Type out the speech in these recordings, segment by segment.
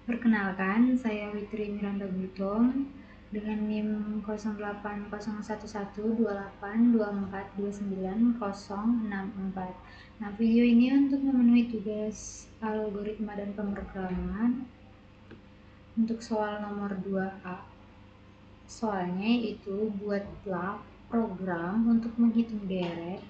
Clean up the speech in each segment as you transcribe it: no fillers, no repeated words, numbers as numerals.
Perkenalkan, saya Witri Miranda Gutom dengan NIM 0801128242429064. Nah, video ini untuk memenuhi tugas algoritma dan pemrograman untuk soal nomor 2A. Soalnya itu buatlah program untuk menghitung deret.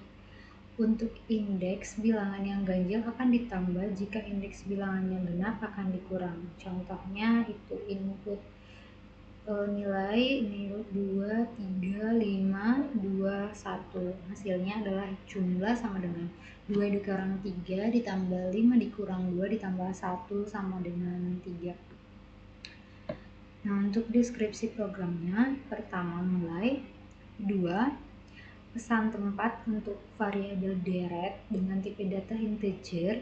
Untuk indeks bilangan yang ganjil akan ditambah jika indeks bilangan yang genap akan dikurang. Contohnya itu input nilai 2, 3, 5, 2, 1. Hasilnya adalah jumlah sama dengan 2 dikurang 3 ditambah 5 dikurang 2 ditambah 1 sama dengan 3. Nah, untuk deskripsi programnya, pertama mulai. 2. Pesan tempat untuk variabel deret dengan tipe data integer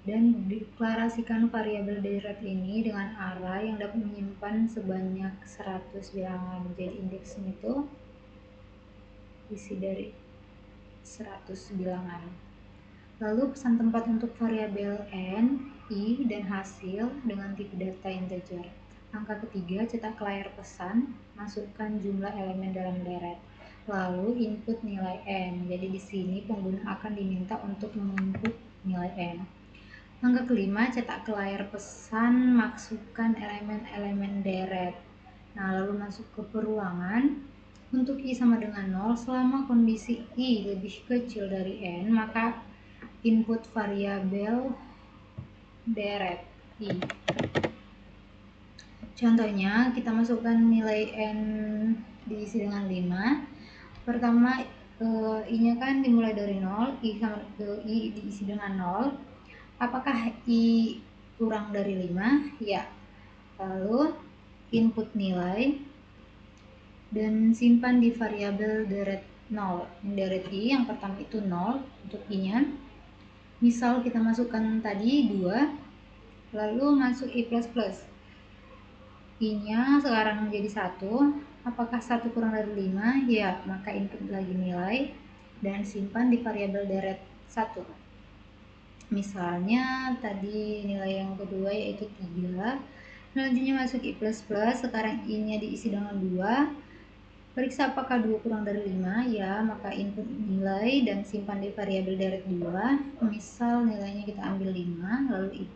dan deklarasikan variabel deret ini dengan array yang dapat menyimpan sebanyak 100 bilangan. Jadi indeksnya itu isi dari 100 bilangan. Lalu pesan tempat untuk variabel n, i, dan hasil dengan tipe data integer. Angka ketiga, cetak ke layar pesan, masukkan jumlah elemen dalam deret. Lalu input nilai n. Jadi di sini pengguna akan diminta untuk menginput nilai n. Angka kelima, cetak ke layar pesan, masukkan elemen-elemen deret. Nah, lalu masuk ke perulangan. Untuk i sama dengan 0, selama kondisi i lebih kecil dari n, maka input variabel deret i. Contohnya, kita masukkan nilai n diisi dengan 5. Pertama, i-nya kan dimulai dari 0, i diisi dengan 0. Apakah i kurang dari 5? Ya. Lalu input nilai dan simpan di variabel deret 0. Deret i yang pertama itu 0 untuk i-nya. Misal kita masukkan tadi 2, lalu masuk i++. I-nya sekarang menjadi 1. Apakah 1 kurang dari 5? Ya, maka input lagi nilai dan simpan di variabel deret 1. Misalnya tadi nilai yang kedua yaitu 3. Selanjutnya masuk i++, sekarang i-nya diisi dengan 2. Periksa apakah 2 kurang dari 5? Ya, maka input nilai dan simpan di variabel deret 2. Misal nilainya kita ambil 5, lalu i++,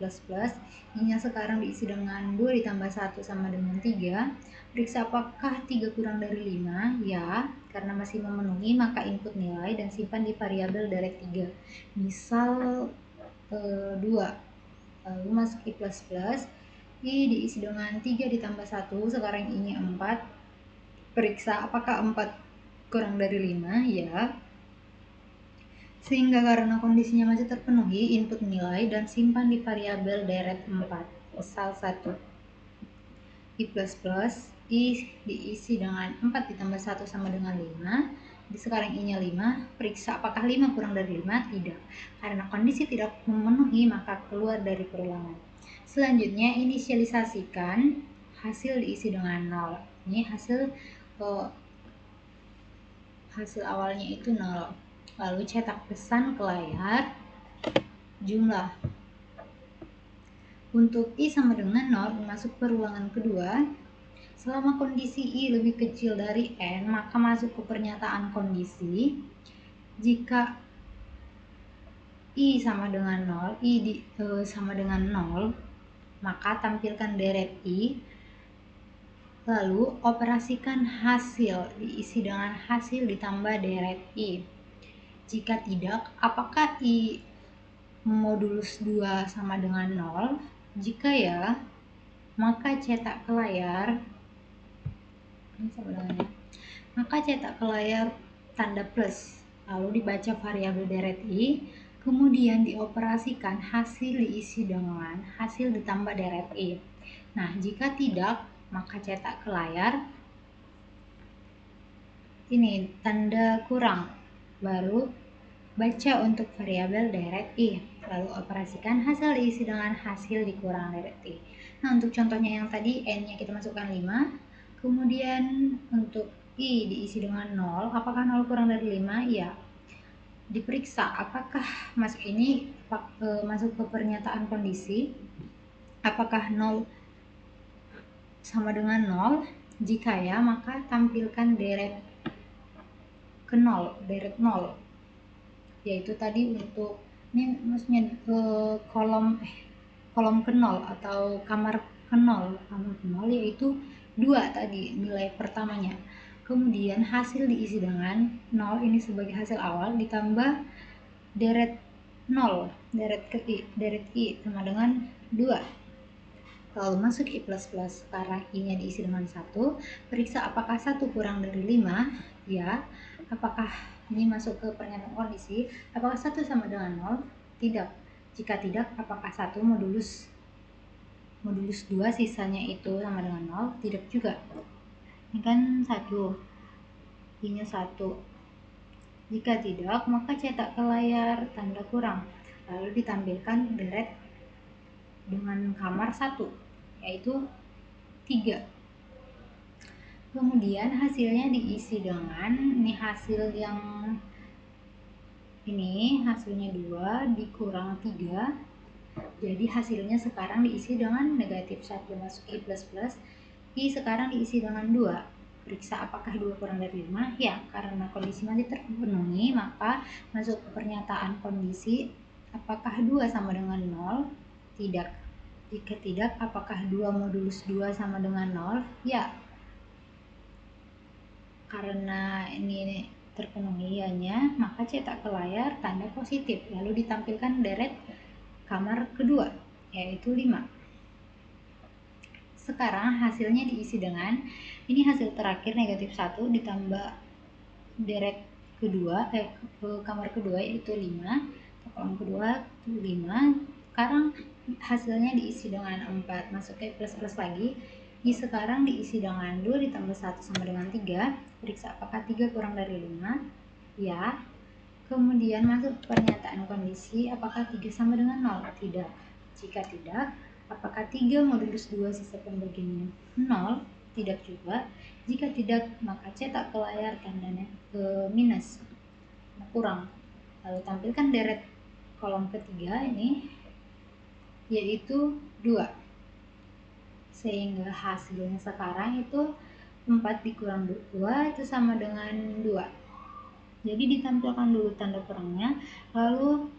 i-nya sekarang diisi dengan 2 ditambah 1 sama dengan 3. Periksa apakah 3 kurang dari 5? Ya, karena masih memenuhi, maka input nilai dan simpan di variabel deret 3. Misal 2. Lalu masuk i++, i diisi dengan 3 ditambah 1, sekarang i-nya 4. Periksa apakah 4 kurang dari 5? Ya. Sehingga karena kondisinya masih terpenuhi, input nilai dan simpan di variabel deret 4. Misal 1. i++, i diisi dengan 4 ditambah 1 sama dengan 5. Sekarang i-nya 5. Periksa apakah 5 kurang dari 5? Tidak. Karena kondisi tidak memenuhi, maka keluar dari perulangan. Selanjutnya, inisialisasikan hasil diisi dengan 0. Ini hasil awalnya itu 0. Lalu cetak pesan ke layar jumlah. Untuk i sama dengan 0, masuk perulangan kedua. Selama kondisi i lebih kecil dari n, maka masuk ke pernyataan kondisi. Jika i sama dengan 0, sama dengan 0, maka tampilkan deret i. Lalu operasikan hasil diisi dengan hasil ditambah deret i. Jika tidak, apakah i modulus 2 sama dengan 0? Jika ya, maka cetak ke layar. Ini sebenarnya. Maka cetak ke layar tanda plus. Lalu dibaca variabel deret i. Kemudian dioperasikan hasil diisi dengan hasil ditambah deret i. Nah, jika tidak, maka cetak ke layar ini tanda kurang, baru baca untuk variabel deret i, lalu operasikan hasil diisi dengan hasil dikurang deret i. Nah, untuk contohnya yang tadi n-nya kita masukkan 5, kemudian untuk i diisi dengan 0. Apakah 0 kurang dari 5? Ya. Diperiksa apakah masuk ke pernyataan kondisi, apakah 0 sama dengan 0. Jika ya, maka tampilkan deret ke 0, deret 0. Yaitu tadi untuk ini maksudnya kolom ke 0 atau kamar ke 0. Kamar ke 0 yaitu 2 tadi nilai pertamanya. Kemudian hasil diisi dengan 0, ini sebagai hasil awal ditambah deret 0, deret I sama dengan 2. Lalu masuk I++, sekarang I-nya diisi dengan 1. Periksa apakah 1 kurang dari 5? Ya. Apakah ini masuk ke pernyataan kondisi? Apakah 1 sama dengan 0? Tidak. Jika tidak, apakah 1 modulus 2 sisanya itu sama dengan 0? Tidak juga. Ini kan 1. I-nya 1. Jika tidak, maka cetak ke layar tanda kurang. Lalu ditampilkan deret dengan kamar 1, yaitu 3. Kemudian hasilnya diisi dengan, ini hasil yang ini hasilnya 2 dikurang 3. Jadi hasilnya sekarang diisi dengan negatif 1 masuk I++. I sekarang diisi dengan 2. Periksa apakah 2 kurang dari 5? Ya, karena kondisi masih terpenuhi, maka masuk ke pernyataan kondisi. Apakah 2 sama dengan 0? Tidak. Jika tidak, apakah 2 modulus 2 sama dengan 0? Ya. Karena ini terpenuhi ianya, maka cetak ke layar tanda positif. Lalu ditampilkan deret kamar kedua, yaitu 5. Sekarang hasilnya diisi dengan, ini hasil terakhir negatif 1 ditambah deret kedua, ke kamar kedua yaitu 5. Kolom kedua 5. Sekarang hasilnya diisi dengan 4. Masuk ke plus lagi. I sekarang diisi dengan 2 ditambah 1 sama dengan 3. Periksa apakah 3 kurang dari 5? Ya. Kemudian masuk pernyataan kondisi, apakah 3 sama dengan 0? Tidak. Jika tidak, apakah 3 modulus 2 sisa pembagiannya 0? Tidak juga. Jika tidak, maka cetak ke layar tandanya ke minus, kurang. Lalu tampilkan deret kolom ketiga ini, yaitu 2. Sehingga hasilnya sekarang itu 4 dikurang 2 itu sama dengan 2. Jadi ditampilkan dulu tanda kurangnya, lalu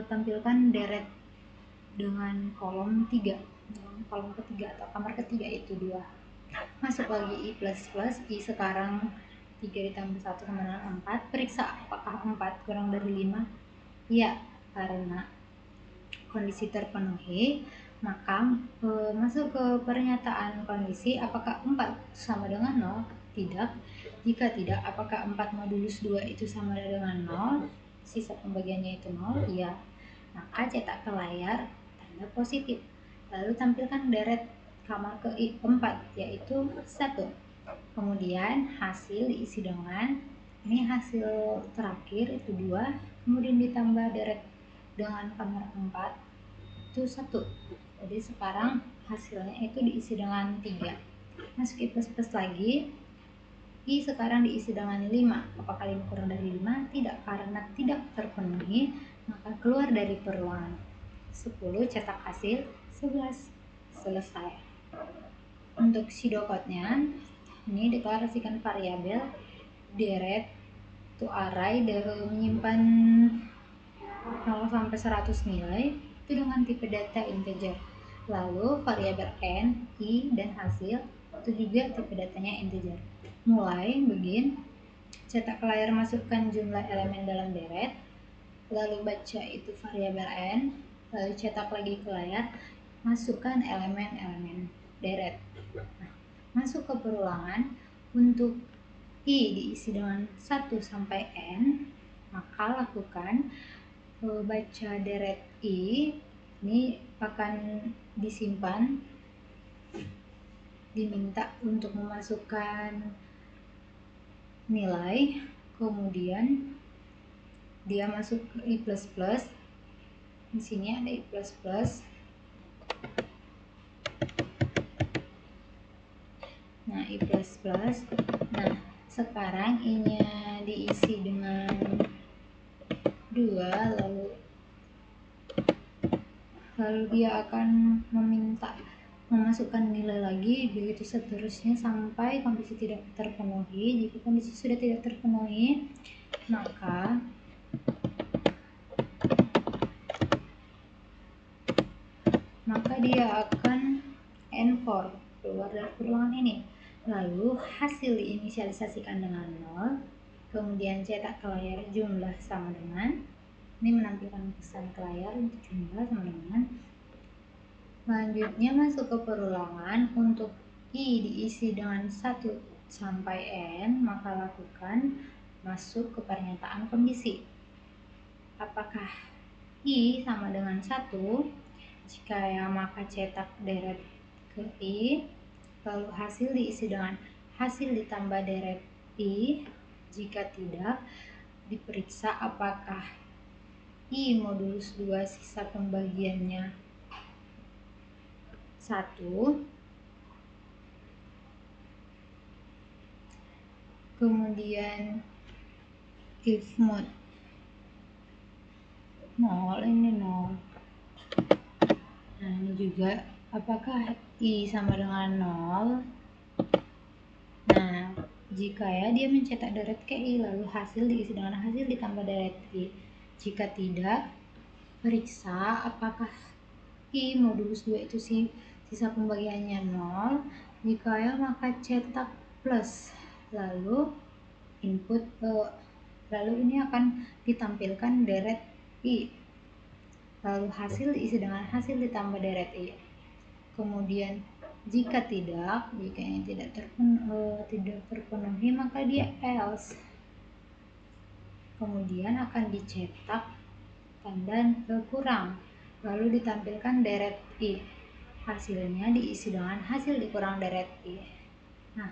tampilkan deret dengan kolom 3, kolom ketiga atau kamar ketiga itu 2. Masuk lagi I++, I sekarang 3 ditambah 1 sama dengan 4. Periksa apakah 4 kurang dari 5? Ya, karena kondisi terpenuhi, maka masuk ke pernyataan kondisi, apakah 4 sama dengan 0? Tidak. Jika tidak, apakah 4 modulus 2 itu sama dengan 0? Sisa pembagiannya itu 0? Iya. Maka cetak ke layar tanda positif. Lalu tampilkan deret kamar keempat, yaitu 1. Kemudian hasil diisi dengan, ini hasil terakhir itu 2. Kemudian ditambah deret dengan kamar 4 itu 1. Jadi sekarang hasilnya itu diisi dengan 3. Masuk I++ lagi. I sekarang diisi dengan 5. Apakah 5 kurang dari 5? Tidak, karena tidak terpenuhi, maka keluar dari peruangan. 10 cetak hasil 11. Selesai. Untuk pseudocode-nya, ini deklarasikan variabel deret to array menyimpan 0 sampai 100 nilai itu dengan tipe data integer. Lalu variabel n, i, dan hasil itu juga tipe datanya integer. Mulai begin, cetak ke layar, masukkan jumlah elemen dalam deret, lalu baca itu variabel n, lalu cetak lagi ke layar, masukkan elemen-elemen deret. Nah, masuk ke perulangan, untuk i diisi dengan 1 sampai n, maka lakukan baca deret i, ini akan disimpan, diminta untuk memasukkan nilai, kemudian dia masuk ke I++. Di sini ada I++. Nah, I++. Nah, sekarang I-nya diisi dengan 2, lalu lalu dia akan memasukkan nilai lagi, begitu seterusnya sampai kondisi tidak terpenuhi. Jika kondisi sudah tidak terpenuhi, maka dia akan N4 keluar dari perulangan ini. Lalu hasil diinisialisasikan dengan 0, kemudian cetak ke layar jumlah sama dengan, ini menampilkan pesan ke layar untuk jumlah sama dengan. Selanjutnya masuk ke perulangan. Untuk I diisi dengan 1 sampai N, maka lakukan masuk ke pernyataan kondisi. Apakah I sama dengan 1? Jika ya, maka cetak deret ke I, lalu hasil diisi dengan hasil ditambah deret I. Jika tidak, diperiksa apakah I modulus 2 sisa pembagiannya 1. Kemudian if mod 0, ini 0. Nah, ini juga apakah I sama dengan 0? Nah, jika ya dia mencetak deret ke I, lalu hasil diisi dengan hasil ditambah deret I. Jika tidak, periksa apakah I modulus 2 itu sisa pembagiannya 0. Jika ya, maka cetak plus, lalu input lalu ini akan ditampilkan deret I, lalu hasil diisi dengan hasil ditambah deret I. Kemudian jika ini tidak terpenuhi, maka dia else. Kemudian akan dicetak tanda kurang, lalu ditampilkan deret I. Hasilnya diisi dengan hasil dikurang deret I. Nah,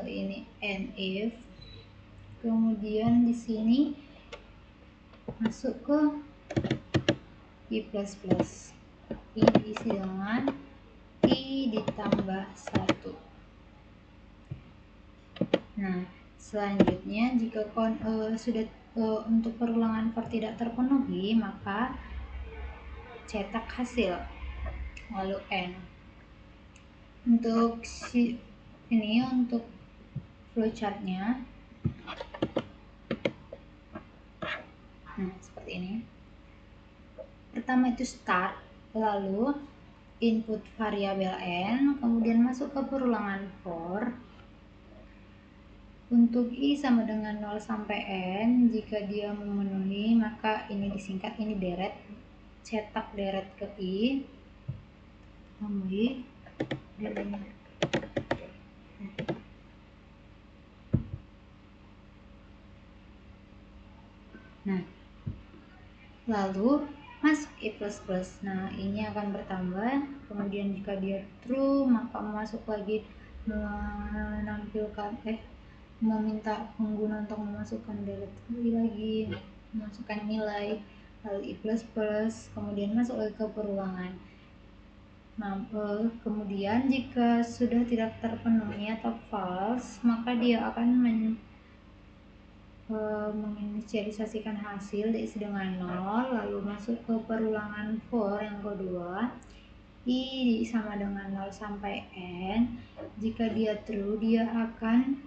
ini and if. Kemudian di sini masuk ke I++. I diisi dengan I ditambah 1. Nah, selanjutnya jika sudah untuk perulangan for tidak terpenuhi, maka cetak hasil, lalu N. Untuk untuk flowchartnya, nah seperti ini. Pertama itu start, lalu input variabel N, kemudian masuk ke perulangan for. Untuk I sama dengan 0 sampai N, jika dia memenuhi, maka ini disingkat, ini deret, cetak deret ke I, memenuhi. Nah, lalu masuk I++. Nah, ini akan bertambah. Kemudian jika dia true, maka masuk lagi meminta pengguna untuk memasukkan deret lagi, memasukkan nilai, lalu I++, kemudian masuk lagi ke perulangan. Nah, kemudian jika sudah tidak terpenuhi atau false, maka dia akan menginisialisasikan hasil diisi dengan 0, lalu masuk ke perulangan for yang kedua. I sama dengan 0 sampai N. Jika dia true, dia akan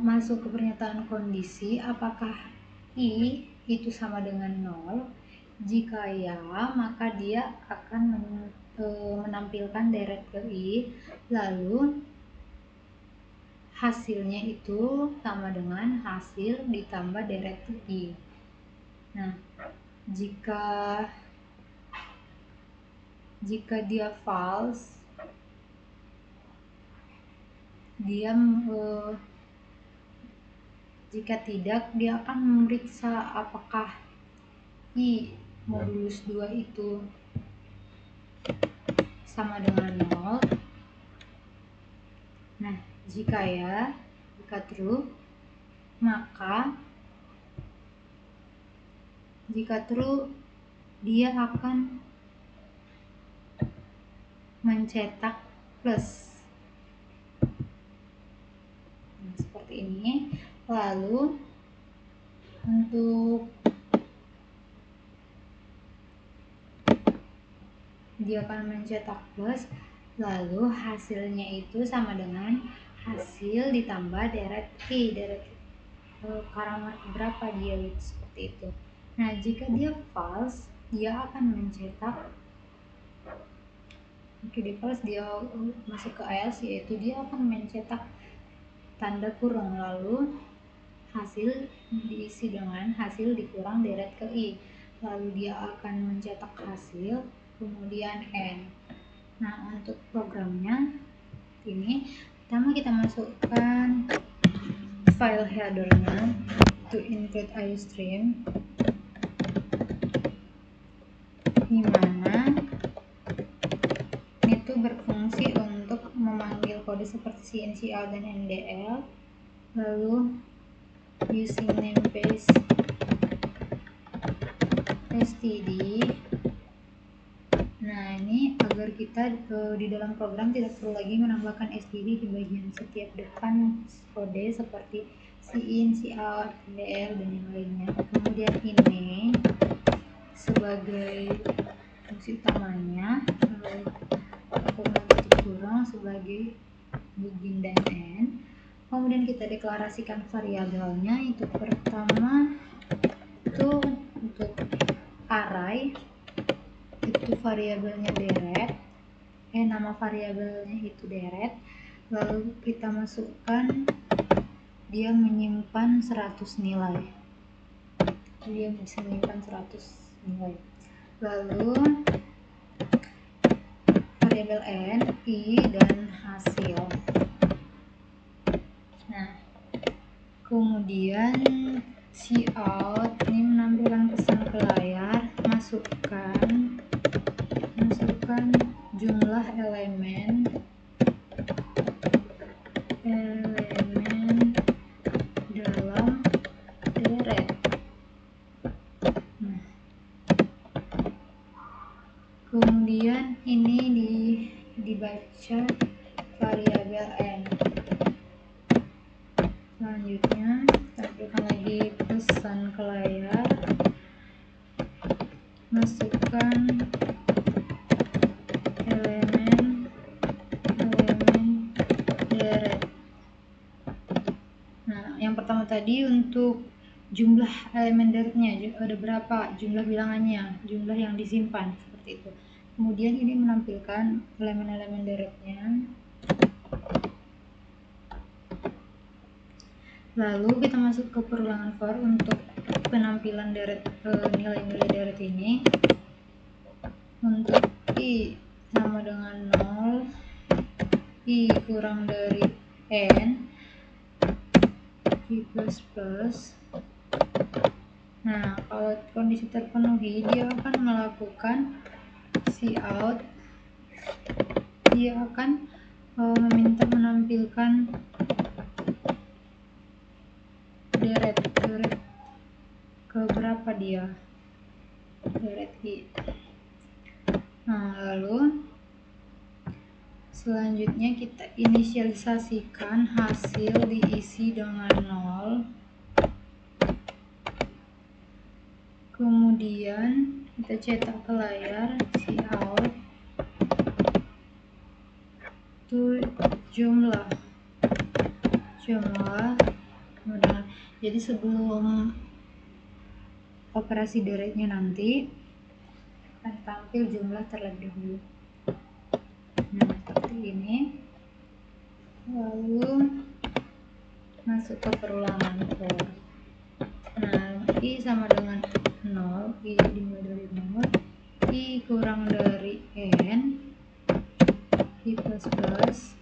masuk ke pernyataan kondisi apakah I itu sama dengan 0. Jika ya, maka dia akan menampilkan deret ke I, lalu hasilnya itu sama dengan hasil ditambah deret ke I. Nah, jika dia false, jika tidak, dia akan memeriksa apakah I modulus 2 itu sama dengan 0. Nah, jika true, maka dia akan mencetak plus. Nah, seperti ini. Lalu untuk dia akan mencetak plus, lalu hasilnya itu sama dengan hasil ditambah deret I, deret parameter berapa dia gitu, seperti itu. Nah, jika dia false, dia akan mencetak di false, dia masuk ke else, yaitu dia akan mencetak tanda kurung, lalu hasil diisi dengan hasil dikurang deret ke I, lalu dia akan mencetak hasil kemudian N. Nah, untuk programnya ini pertama kita masukkan file headernya to include iostream, dimana itu berfungsi untuk memanggil kode seperti CIN, COUT, dan NDL, lalu using namespace std. Nah, ini agar kita di dalam program tidak perlu lagi menambahkan std di bagian setiap depan kode seperti CIN, COUT, NDL, dan yang lainnya. Kemudian ini sebagai fungsi utamanya, kurang sebagai begin dan end. Kemudian kita deklarasikan variabelnya, itu pertama itu untuk array, itu variabelnya deret, nama variabelnya itu deret, lalu kita masukkan dia menyimpan 100 nilai, dia bisa menyimpan 100 nilai. Lalu variabel n, I, dan hasil. Nah, kemudian cout ini menampilkan pesan ke layar, masukkan jumlah elemen dalam deret. Nah, kemudian ini dibaca variabel n. Selanjutnya tampilkan lagi pesan ke layar, masukkan elemen deret. Nah, yang pertama tadi untuk jumlah elemen deretnya ada berapa, jumlah bilangannya, jumlah yang disimpan, seperti itu. Kemudian ini menampilkan elemen-elemen deretnya. Lalu kita masuk ke perulangan for untuk penampilan deret, nilai-nilai deret ini. Untuk I sama dengan 0, I kurang dari N, I plus plus. Nah, kalau kondisi terpenuhi, dia akan melakukan cout, dia akan meminta menampilkan deret ke berapa dia, deret I. Nah, lalu selanjutnya kita inisialisasikan hasil diisi dengan 0, kemudian kita cetak ke layar cout itu jumlah. Jadi sebelum operasi deretnya nanti akan tampil jumlah terlebih dahulu. Nah, seperti ini. Lalu masuk ke perulangan for. Nah, I sama dengan 0, I dimulai dari 0, I kurang dari N, I plus plus,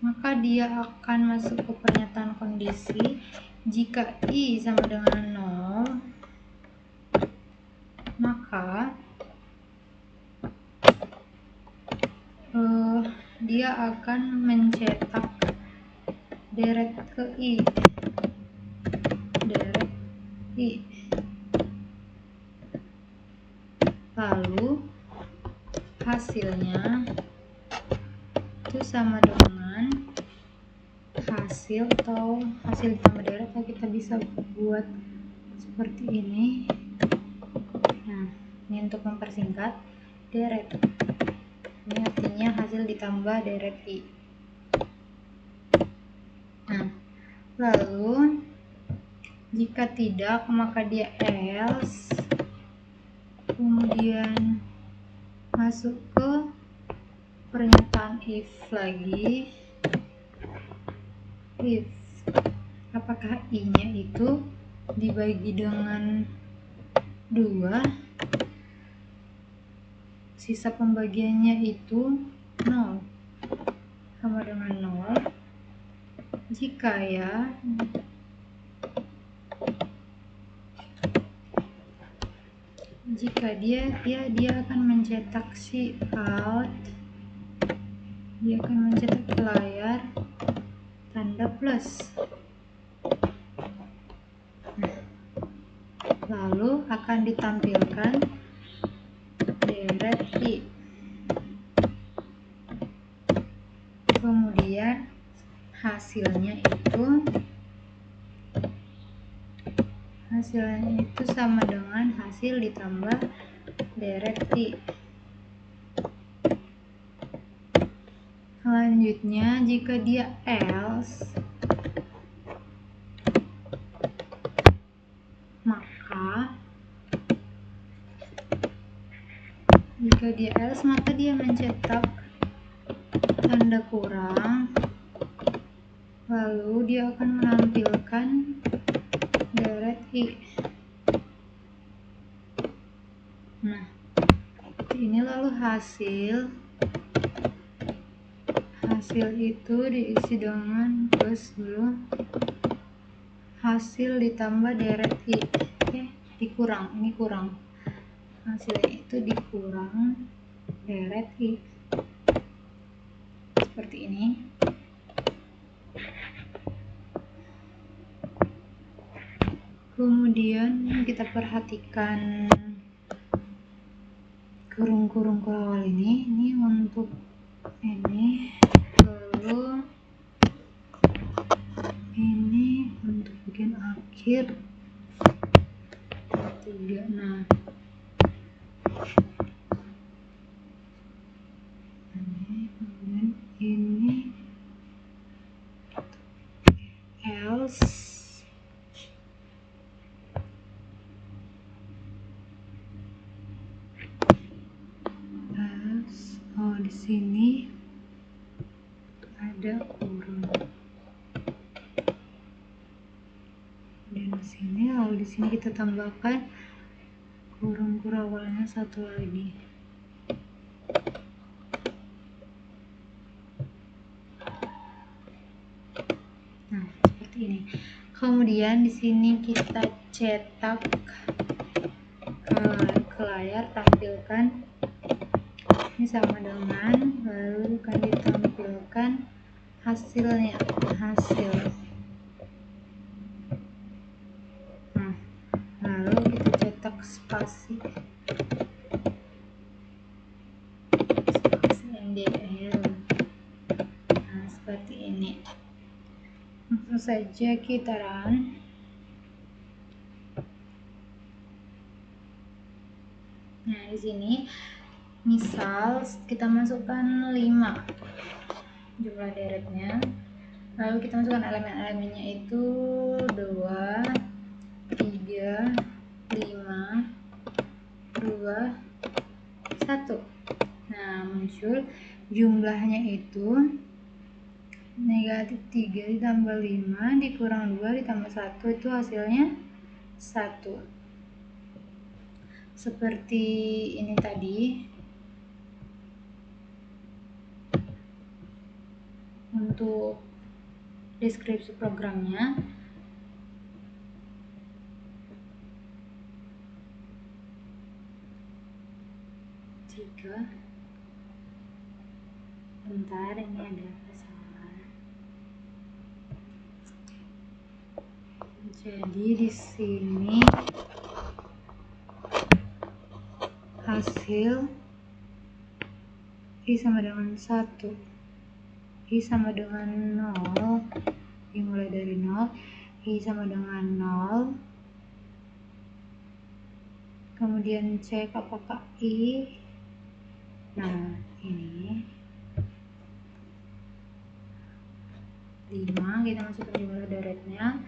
maka dia akan masuk ke pernyataan kondisi. Jika I sama dengan 0, maka dia akan mencetak deret ke I, deret I. Lalu hasilnya itu sama dengan hasil atau hasil ditambah deret, atau kita bisa buat seperti ini. Nah, ini untuk mempersingkat deret. Ini artinya hasil ditambah deret I. Nah, lalu jika tidak, maka dia else, kemudian masuk ke pernyataan if lagi. If apakah I-nya itu dibagi dengan 2, sisa pembagiannya itu 0, sama dengan 0. Jika dia akan mencetak si out, dia akan mencetak ke layar tanda plus. Nah, lalu akan ditampilkan deret I. Kemudian hasilnya itu sama dengan hasil ditambah deret I. Selanjutnya, jika dia else, maka dia mencetak tanda kurang, lalu dia akan menampilkan deret I. Nah, ini lalu hasil itu diisi dengan plus dulu, hasil ditambah deret I. Dikurang, ini kurang, hasilnya itu dikurang deret I, seperti ini. Kemudian kita perhatikan kurung-kurung ke awal ini untuk ini, lalu ini untuk bagian akhir 3. Nah, kemudian ini else, di sini ada kurung, dan di sini, lalu di sini kita tambahkan kurung awalnya 1 lagi. Nah, seperti ini. Kemudian di sini kita cetak ke layar, tampilkan ini sama dengan, lalu akan ditampilkan hasilnya, Nah, lalu kita cetak spasi MDL. Nah, seperti ini. Langsung saja kita run. Nah, di sini misal kita masukkan 5 jumlah deretnya, lalu kita masukkan elemen-elemennya itu 2, 3, 5, 2, 1. Nah, muncul jumlahnya itu negatif 3 ditambah 5 dikurang 2 ditambah 1, itu hasilnya 1. Seperti ini tadi. Untuk deskripsi programnya, bentar, ini ada kesalahan. Jadi di sini hasil I sama dengan 1, I sama dengan 0, I sama dengan 0. Kemudian cek apakah I. Nah, ini 5, kita masukkan jumlah deretnya.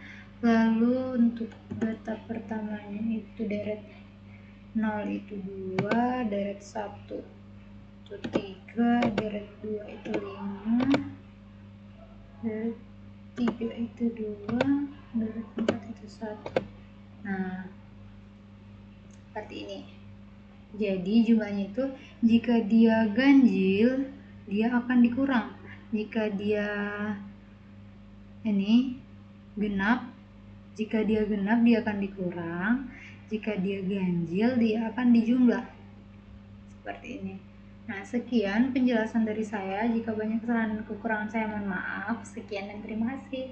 Lalu untuk data pertamanya itu deret 0 itu 2, deret 1 itu 3, deret 2 itu 5, deret 3 itu 2, deret 4 itu 1. Nah, seperti ini. Jadi jumlahnya itu jika dia ganjil, dia akan dikurang. Jika dia genap, jika dia genap dia akan dikurang. Jika dia ganjil dia akan dijumlah. Seperti ini. Nah, sekian penjelasan dari saya. Jika banyak kesalahan dan kekurangan saya mohon maaf. Sekian dan terima kasih.